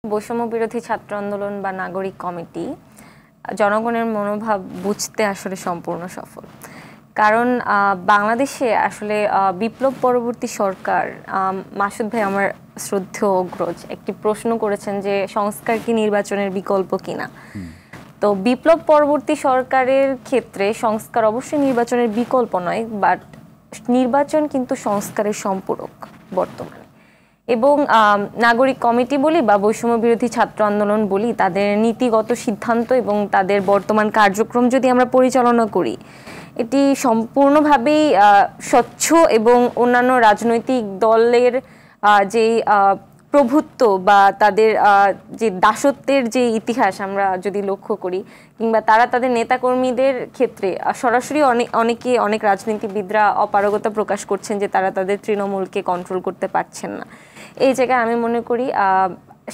বৈষম্য বিরোধী ছাত্র আন্দোলন বা নাগরিক কমিটি জনগণের মনোভাব বুঝতে আসলে সম্পূর্ণ সফল। কারণ বাংলাদেশে আসলে বিপ্লব পরবর্তী সরকার, মাসুদ ভাই আমার শ্রদ্ধেয় অগ্রজ একটি প্রশ্ন করেছেন যে সংস্কার কি নির্বাচনের বিকল্প কিনা। তো বিপ্লব পরবর্তী সরকারের ক্ষেত্রে সংস্কার অবশ্যই নির্বাচনের বিকল্প নয়, বাট নির্বাচন কিন্তু সংস্কারের সম্পূরক বর্তমানে। এবং নাগরিক কমিটি বলি বা বৈষম্য বিরোধী ছাত্র আন্দোলন বলি, তাদের নীতিগত সিদ্ধান্ত এবং তাদের বর্তমান কার্যক্রম যদি আমরা পরিচালনা করি, এটি সম্পূর্ণভাবেই স্বচ্ছ এবং অন্যান্য রাজনৈতিক দলের যেই প্রভুত্ব বা তাদের যে দাসত্বের যে ইতিহাস আমরা যদি লক্ষ্য করি, কিংবা তারা তাদের নেতাকর্মীদের ক্ষেত্রে সরাসরি অনেক রাজনীতিবিদরা অপারগতা প্রকাশ করছেন যে তারা তাদের তৃণমূলকে কন্ট্রোল করতে পারছেন না। এই জায়গায় আমি মনে করি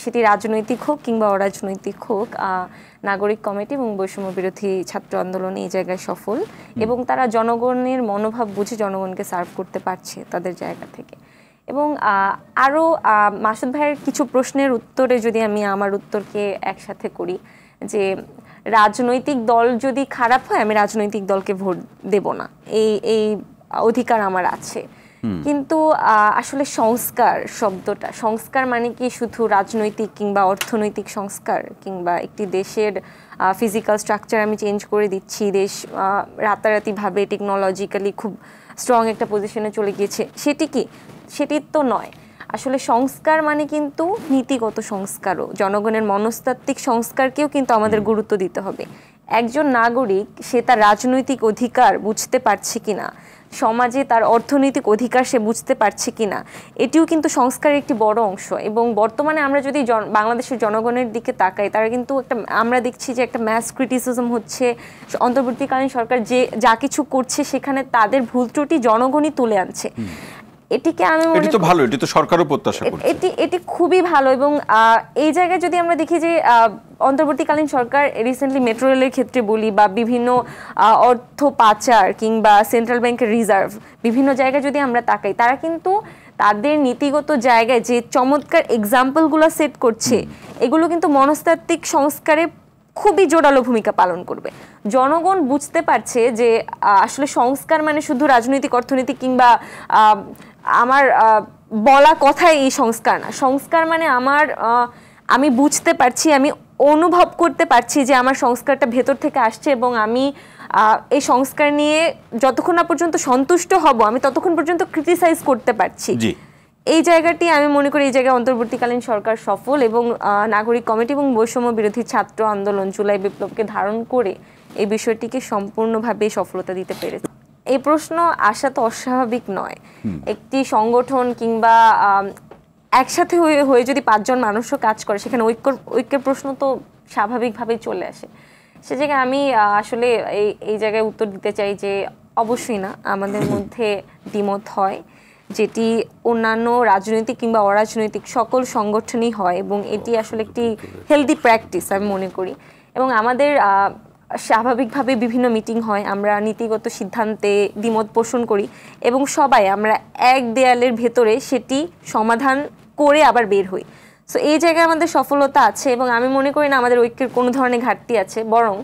সেটি রাজনৈতিক হোক কিংবা অরাজনৈতিক হোক, নাগরিক কমিটি এবং বৈষম্য বিরোধী ছাত্র আন্দোলন এই জায়গায় সফল এবং তারা জনগণের মনোভাব বুঝে জনগণকে সার্ভ করতে পারছে তাদের জায়গা থেকে। এবং আরও মাসুদ ভাইয়ের কিছু প্রশ্নের উত্তরে যদি আমি আমার উত্তরকে একসাথে করি, যে রাজনৈতিক দল যদি খারাপ হয় আমি রাজনৈতিক দলকে ভোট দেব না, এই অধিকার আমার আছে। কিন্তু আসলে সংস্কার শব্দটা, সংস্কার মানে কি শুধু রাজনৈতিক কিংবা অর্থনৈতিক সংস্কার, কিংবা একটি দেশের ফিজিক্যাল স্ট্রাকচার আমি চেঞ্জ করে দিচ্ছি, দেশ রাতারাতিভাবে টেকনোলজিক্যালি খুব স্ট্রং একটা পজিশনে চলে গিয়েছে, সেটি তো নয়। আসলে সংস্কার মানে কিন্তু নীতিগত সংস্কারও, জনগণের মনস্তাত্ত্বিক সংস্কারকেও কিন্তু আমাদের গুরুত্ব দিতে হবে। একজন নাগরিক সে তার রাজনৈতিক অধিকার বুঝতে পারছে কিনা, সমাজে তার অর্থনৈতিক অধিকার সে বুঝতে পারছে কিনা, এটিও কিন্তু সংস্কারের একটি বড় অংশ। এবং বর্তমানে আমরা যদি বাংলাদেশের জনগণের দিকে তাকাই, তারা কিন্তু আমরা দেখছি যে একটা ম্যাস ক্রিটিসিজম হচ্ছে, অন্তর্বর্তীকালীন সরকার যা কিছু করছে সেখানে তাদের ভুল ত্রুটি জনগণই তুলে আনছে। এটিকে আমি মনে করি ভালো, এটি তো সরকারও প্রত্যাশা করছে, এটি খুবই ভালো। এবং এই জায়গায় যদি আমরা দেখি যে অন্তর্বর্তীকালীন সরকার রিসেন্টলি মেট্রো রেলের ক্ষেত্রে বলি বা বিভিন্ন অর্থ পাচার কিংবা সেন্ট্রাল ব্যাংকের রিজার্ভ, বিভিন্ন জায়গায় যদি আমরা তাকাই, তারা কিন্তু তাদের নীতিগত জায়গায় যে চমৎকার এক্সাম্পলগুলো সেট করছে, এগুলো কিন্তু মনস্তাত্ত্বিক সংস্কারে খুবই জোরালো ভূমিকা পালন করবে। জনগণ বুঝতে পারছে যে আসলে সংস্কার মানে শুধু রাজনৈতিক, অর্থনৈতিক কিংবা আমার বলা কথাই এই সংস্কার না। সংস্কার মানে আমি বুঝতে পারছি, আমি অনুভব করতে পারছি যে আমার সংস্কারটা ভেতর থেকে আসছে এবং আমি এই সংস্কার নিয়ে যতক্ষণ না পর্যন্ত সন্তুষ্ট হব আমি ততক্ষণ পর্যন্ত ক্রিটিসাইজ করতে পারছি। এই জায়গাটি আমি মনে করি এই জায়গায় অন্তর্বর্তীকালীন সরকার সফল এবং নাগরিক কমিটি এবং বৈষম্য বিরোধী ছাত্র আন্দোলন জুলাই বিপ্লবকে ধারণ করে এই বিষয়টিকে সম্পূর্ণভাবে সফলতা দিতে পেরেছে। এই প্রশ্ন আসা তো অস্বাভাবিক নয়। একটি সংগঠন কিংবা একসাথে হয়ে যদি 5 জন মানুষও কাজ করে, সেখানে ঐক্যের প্রশ্ন তো স্বাভাবিকভাবেই চলে আসে। সে জায়গায় আমি আসলে এই জায়গায় উত্তর দিতে চাই যে অবশ্যই না, আমাদের মধ্যে দ্বিমত হয়, যেটি অন্যান্য রাজনৈতিক কিংবা অরাজনৈতিক সকল সংগঠনই হয় এবং এটি আসলে একটি হেলদি প্র্যাকটিস আমি মনে করি। এবং আমাদের স্বাভাবিকভাবে বিভিন্ন মিটিং হয়, আমরা নীতিগত সিদ্ধান্তে দ্বিমত পোষণ করি এবং সবাই আমরা এক দেয়ালের ভেতরে সেটি সমাধান করে আবার বের হই। সো এই জায়গায় আমাদের সফলতা আছে এবং আমি মনে করি না আমাদের ঐক্যের কোনো ধরনের ঘাটতি আছে। বরং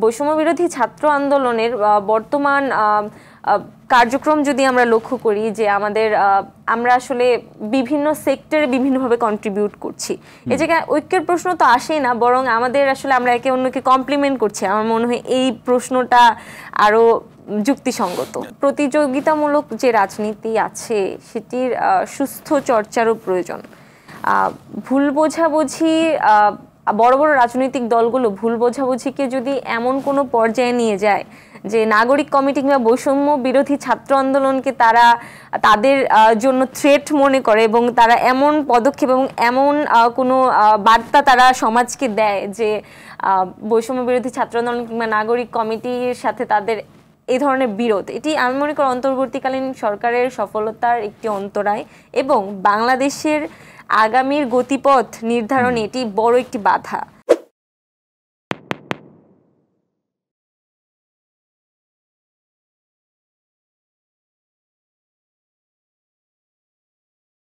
বৈষম্য বিরোধী ছাত্র আন্দোলনের বর্তমান কার্যক্রম যদি আমরা লক্ষ্য করি, যে আমরা আসলে বিভিন্ন সেক্টরে বিভিন্নভাবে কন্ট্রিবিউট করছি, এই জায়গায় ঐক্যের প্রশ্ন তো আসেই না, বরং আমাদের আসলে আমরা একে অন্যকে কমপ্লিমেন্ট করছি। আমার মনে হয় এই প্রশ্নটা আরো যুক্তিসঙ্গত। প্রতিযোগিতামূলক যে রাজনীতি আছে সেটির সুস্থ চর্চারও প্রয়োজন। ভুল বোঝাবুঝি, বড় বড় রাজনৈতিক দলগুলো ভুল বোঝাবুঝিকে যদি এমন কোনো পর্যায়ে নিয়ে যায় যে নাগরিক কমিটি কিংবা বৈষম্য বিরোধী ছাত্র আন্দোলনকে তারা তাদের জন্য থ্রেট মনে করে এবং তারা এমন পদক্ষেপ এবং এমন কোনো বার্তা তারা সমাজকে দেয় যে বৈষম্য বিরোধী ছাত্র আন্দোলন কিংবা নাগরিক কমিটির সাথে তাদের এই ধরনের বিরোধ, এটি আমি মনে করি অন্তর্বর্তীকালীন সরকারের সফলতার একটি অন্তরায় এবং বাংলাদেশের আগামীর গতিপথ নির্ধারণে এটি বড় একটি বাধা।